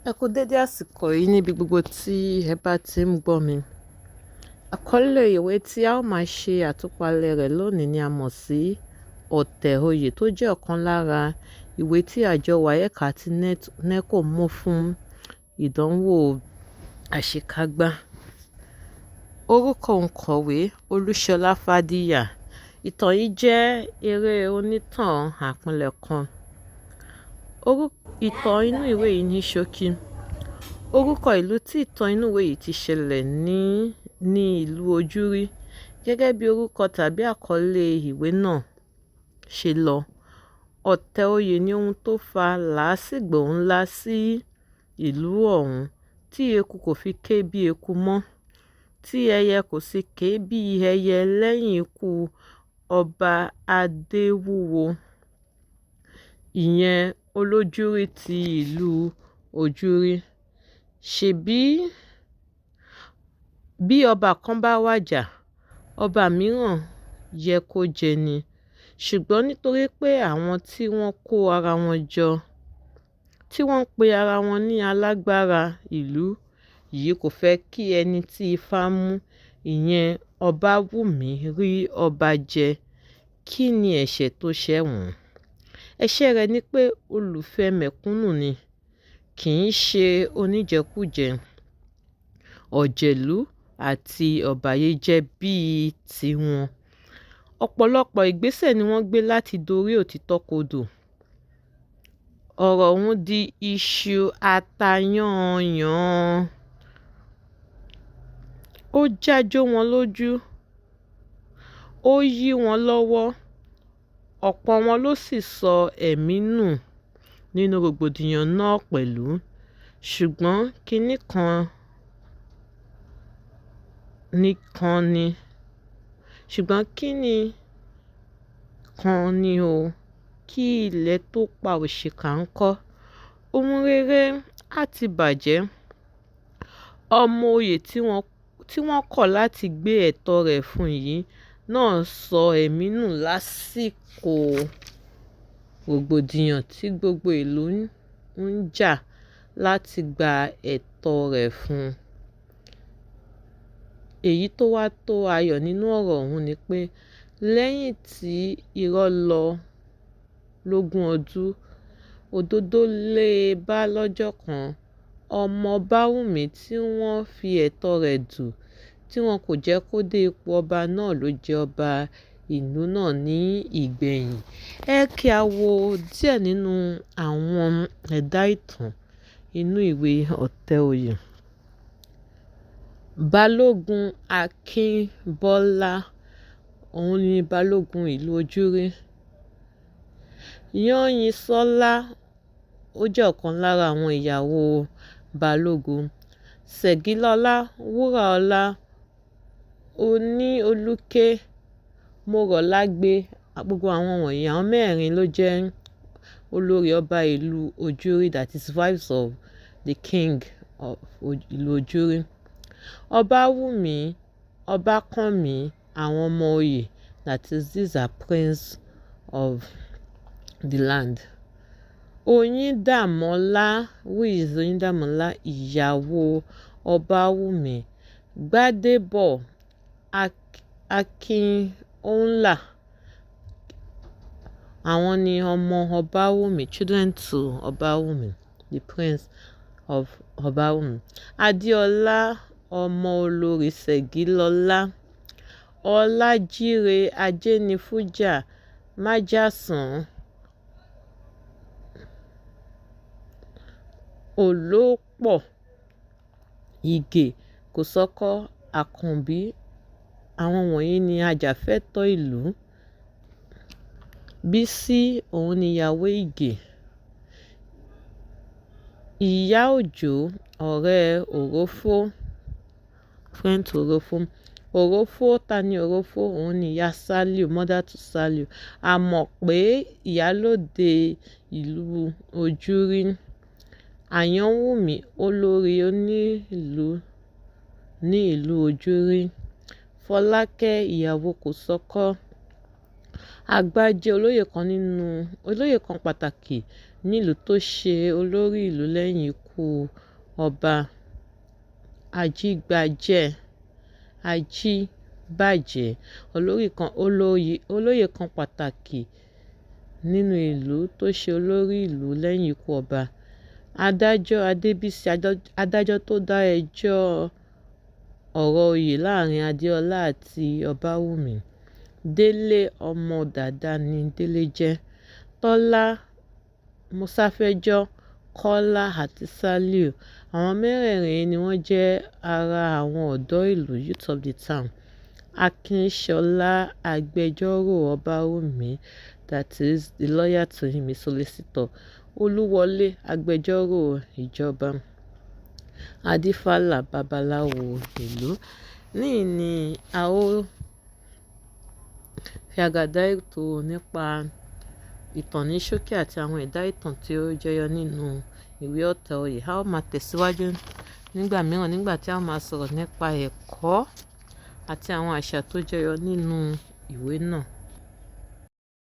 Ẹ kú dédé àsìkò yìí níbi gbogbo tí ẹ bá ti ń gbọ́ mi. Àkọlé ìwé tí a ó máa ṣe àtúpalẹ̀ rẹ̀ lónìí ni a mọ̀ sí Ọ̀tẹ̀ Oyè tó jẹ́ ọ̀kan lára ìwé tí àjọ WAEC àti NECO mú fún ìdánwò àṣekágbá. Orúkọ òǹkọ̀wé Olúṣọlá Fádíyà. Ìtàn yìí jẹ́ eré onítàn àpilẹ̀kọ. Ìtàn inú ìwé yìí ní ṣókí. Orúkọ ìlú tí ìtàn inú ìwé yìí ti ṣẹlẹ̀ ní ìlú Ojúrí. Gẹ́gẹ́ bí orúkọ tàbí àkọlé ìwé náà ṣe lọ, ọ̀tẹ̀ oyè ni ohun tó fa làásìgbò ńlá sí ìlú ọ̀hún tí eku kò fi ké bí eku mọ́, tí ẹyẹ kò sì ké bí ẹyẹ lẹ́yìn ikú ọba Adéwúwo, ìyẹn Olójúrí ti ìlú Ojúrí. Ṣèbí bí ọba kan bá wàjà, ọba mìíràn yẹ kó jẹ ni. Ṣùgbọ́n nítorí pé àwọn tí wọ́n kó ara wọn jọ, tí wọ́n ń pe ara wọn ní alágbára ìlú yìí kò fẹ́ kí ẹni tí ifá mú, ìyẹn Ọbáwùmí, rí ọba jẹ. Kí ni ẹ̀ṣẹ̀ tó ṣẹ̀ wọ́n? Ẹ̀ṣẹ̀ rẹ̀ ni pé olùfẹ́ mẹ̀kúnnù ni, kì í ṣe oníjẹkújẹ, ọ̀jẹ̀lú àti ọ̀bàyéjẹ́ bíi tiwọn. Ọ̀pọ̀lọpọ̀ ìgbésẹ̀ ni wọ́n gbé láti dorí òtítọ́ kodò. Ọ̀rọ̀ ọ̀hún di iṣu ata-yán-án-yàn. Ó jájó wọn lójú, ó yí wọn lọ́wọ́, ọ̀pọ̀ wọn ló sì sọ ẹ̀mí nù nínú rògbòdìyàn náà pẹ̀lú. Ṣùgbọ́n kinní kan ni o, kí ilẹ̀ tó pa òṣìkà ńkọ́, ohun rere á ti bàjẹ́. Ọmọ oyè tí wọ́n kọ̀ láti gbé ẹ̀tọ́ rẹ̀ fún yìí náà sọ ẹ̀mí nù lásìkò rògbòdìyàn tí gbogbo ìlú ń jà láti gba ẹ̀tọ́ rẹ̀ fún un. Èyí tó wá tó ayọ̀ nínú ọ̀rọ̀ ọ̀hún ni pé lẹ́yìn tí irọ́ lọ lógún ọdún, òdodo lé e bá lọ́jọ́ kan. Ọmọ Ọbáwùmí tí wọ́n fi ẹ̀tọ́ rẹ̀ dù, tí wọn kò jẹ́ kó dé ipò ọba náà ló jẹ ọba ìlú náà ní ìgbẹ̀yìn. Kí a wo díẹ̀ nínú àwọn ẹ̀dá ìtàn inú ìwé Ọ̀tẹ̀ Oyè. Balógun Akínbọ́lá, òun ni balógun ìlú Ojúrí. Yányisọ́lá, ó jẹ́ ọ̀kan lára àwọn ìyàwó balógun. Ṣẹ̀gilọ́lá, Wúràọlá, Oníolúké, Mórọ̀lágbé, gbogbo àwọn wọ̀nyí, àwọn mẹ́rin ló jẹ́ olórí ọba ìlú Ojúrí, that is wives of the king of ìlú Ojúrí. Ọbáwùmí, Ọbákànmí, àwọn ọmọ oyè, that is these are prince of the land. Oyíndàmọ́lá, who is Oyíndàmọ́lá, ìyàwó Ọbáwùmí. Gbádébọ̀ Akínọlá, àwọn ni ọmọ Ọbáwùmí, children to Ọbáwùmí, the prince of Ọbáwùmí. Adéọlá, ọmọ olórí Ṣẹ̀gilọ́lá. Ọlájíre Ajénifújà Májàsán. Olópọ̀ Ìgè Kòsọ́kọ́ Àkànbí, àwọn wọ̀nyí ni ajàfẹ́tọ̀ọ́ ìlú. Bísí, òun ni ìyàwó Ìgè. Ìyá Òjó, ọ̀rẹ́ Òrófó, friend to Òrófó. Òrófó, ta ni Òrófó? Òun ni ìyá Sàlíù, mother to Sàlíù. A mọ̀ pé ìyálóde ìlú Ojúrí. Àyánwùmí, olórí onílù ní ìlú Ojúrí. Fọlákẹ́, ìyàwó Kòsọ́kọ́. Àgbájé, olóyè kan pàtàkì nílùú tó ṣe olórí ìlú lẹ́yìn ikú ọba Ajíbàjẹ́, olóyè kan pàtàkì nínú ìlú tó ṣe olórí ìlú lẹ́yìn ikú ọba. Adájọ́ Adébísí, adájọ́ tó dá ẹjọ́ ọ̀rọ̀ oyè láàrin Adéọlá àti Ọbáwùmí. Délé ọmọ Dàda ni Délé jẹ́. Tọ́lá Mọ́sáfẹ́jọ́, Kọ́lá àti Sàlíù, àwọn mẹ́rẹ̀ẹ̀rin ni wọ́n jẹ́ ara àwọn ọ̀dọ́ ìlú (youth of the town). Akínṣọlá, agbẹjọ́rò Ọbáwùmí, that is, the lawyer to him, a solicitor. Olúwọlé, agbẹjọ́rò ìjọba. Adífálà, babaláwo ìlú. Níyìí ni a ó fi àgàdá ètò nípa ìtàn ní ṣókí àti àwọn ẹ̀dá ìtàn tí ó jẹyọ nínú ìwé Ọ̀tẹ̀ Òye. A ó máa tẹ̀síwájú nígbà mìíràn nígbà tí a ó máa sọ̀rọ̀ nípa ẹ̀kọ́ àti àwọn àṣà tó jẹyọ nínú ìwé náà.